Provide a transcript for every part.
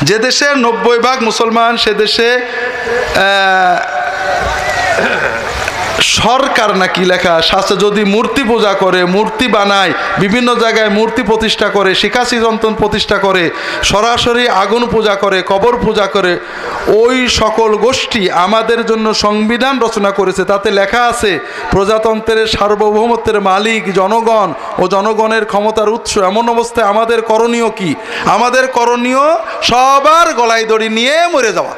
যে দেশের 90% মুসলমান, সে দেশে সরকার নাকি লেখা শাস্ত্রে যদি মূর্তি পূজা করে, মূর্তি বানায়, বিভিন্ন জায়গায় মূর্তি প্রতিষ্ঠা করে, শিকাশি যন্ত্র প্রতিষ্ঠা করে, সরাসরি আগুন পূজা করে, কবর পূজা করে, ওই সকল গোষ্ঠী আমাদের জন্য সংবিধান রচনা করেছে। তাতে লেখা আছে প্রজাতন্ত্রের সার্বভৌমত্বের মালিক জনগণ ও জনগণের ক্ষমতার উৎস। এমন অবস্থায় আমাদের করণীয় কি? আমাদের করণীয় সবার গলায় দড়ি নিয়ে মরে যাওয়া।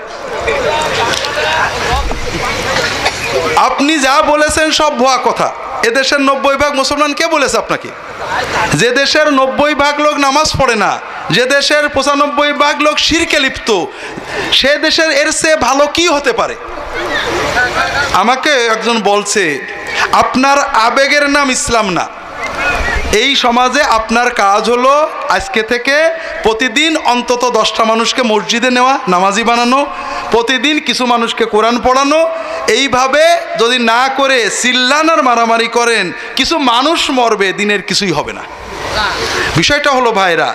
আপনি যা বলেছেন সব ভুয়া কথা। এদেশের 90% মুসলমান কে বলেছে আপনাকে? যে দেশের 90% লোক নামাজ পড়ে না, যে দেশের 95% লোক শিরকে লিপ্ত, সে দেশের এর চেয়ে ভালো কি হতে পারে? আমাকে একজন বলছে আপনার আবেগের নাম ইসলাম না। এই সমাজে আপনার কাজ হলো আজকে থেকে প্রতিদিন অন্তত 10টা মানুষকে মসজিদে নেওয়া, নামাজি বানানো, প্রতিদিন কিছু মানুষকে কোরআন পড়ানো। এইভাবে যদি না করে চিল্লান আর মারামারি করেন, কিছু মানুষ মরবে, দিনের কিছুই হবে না। বিষয়টা হলো ভাইরা,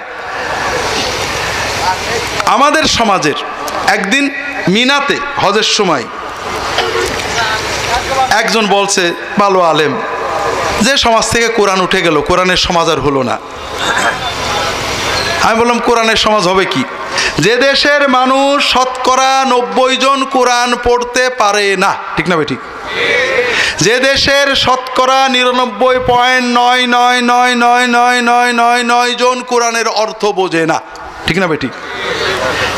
আমাদের সমাজের একদিন মিনাতে হজের সময় একজন বলছে, ভালো আলেম, যে সমাজ থেকে কোরআন উঠে গেল, কোরআনের সমাজ আর হলো না। আমি বললাম কোরআনের সমাজ হবে কি? যে দেশের মানুষ শতকরা 90 জন কোরআন পড়তে পারে না, ঠিক না বেঠিক? যে দেশের শতকরা 99.9999999 জন কোরআনের অর্থ বোঝে না, ঠিক না বেঠিক?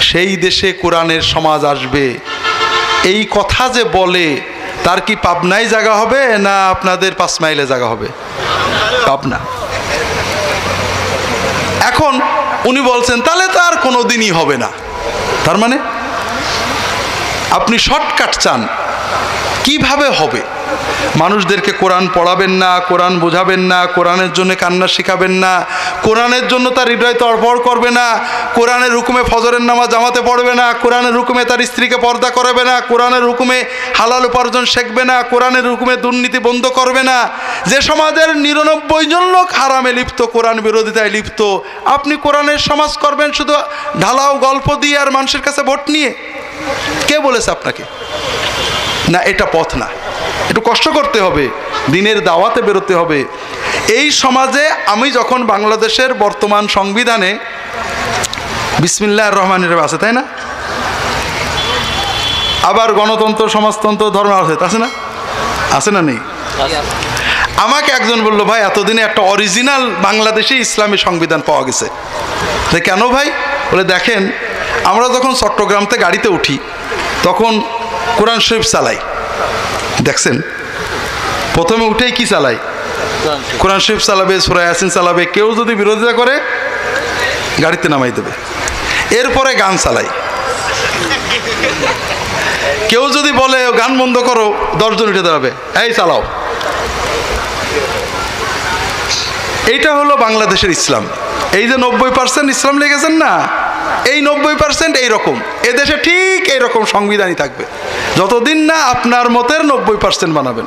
সেই দেশে কোরআনের সমাজ আসবে। এই কথা যে বলে, তার কি পাবনায় জায়গা হবে না আপনাদের 5 মাইলে জায়গা হবে? পাবনা। এখন উনি বলছেন তাহলে তো আর কোনো দিনই হবে না। তার মানে আপনি শর্টকাট চান। কিভাবে হবে? মানুষদেরকে কোরআন পড়াবেন না, কোরআন বোঝাবেন না, কোরআনের জন্য কান্না শিখাবেন না, কোরআনের জন্য তার হৃদয় তড়ফড় করবে না, কোরআনের হুকুমে ফজরের নামাজ জামাতে পড়বে না, কোরআনের হুকুমে তার স্ত্রীকে পর্দা করাবে না, কোরআনের হুকুমে হালাল উপার্জন শিখবে না, কোরআনের হুকুমে দুর্নীতি বন্ধ করবে না। যে সমাজের 99 জন লোক হারামে লিপ্ত, কোরআন বিরোধিতায় লিপ্ত, আপনি কোরআনের সমাজ করবেন শুধু ঢালাও গল্প দিয়ে আর মানুষের কাছে ভোট নিয়ে? কে বলেছে আপনাকে? না, এটা পথ না। একটু কষ্ট করতে হবে, দিনের দাওয়াতে বেরোতে হবে। এই সমাজে আমি যখন বাংলাদেশের বর্তমান সংবিধানে বিসমিল্লাহির রহমানির রহিম আছে, তাই না? আবার গণতন্ত্র, সমাজতন্ত্র, ধর্ম আছে না? আছে না? নেই? আমাকে একজন বলল, ভাই এতদিনে একটা অরিজিনাল বাংলাদেশি ইসলামী সংবিধান পাওয়া গেছে। কেন ভাই? বলে দেখেন, আমরা যখন চট্টগ্রামতে গাড়িতে উঠি তখন কোরআন শরীফ চালাই। দেখছেন, প্রথমে উঠেই কি চালাই? কোরআন শরীফ চালাবে, সূরা ইয়াসিন চালাবে। কেউ যদি বিরোধিতা করে গাড়িতে নামাই দেবে। এরপরে গান চালাই। কেউ যদি বলে গান বন্ধ করো, 10 জন উঠে দাঁড়াবে, এই চালাও। এইটা হলো বাংলাদেশের ইসলাম। এই যে 90% ইসলাম লেগেছেন না, এই 90% এইরকম। এদেশে ঠিক এইরকম সংবিধানই থাকবে যতদিন না আপনার মতের 90% বানাবেন।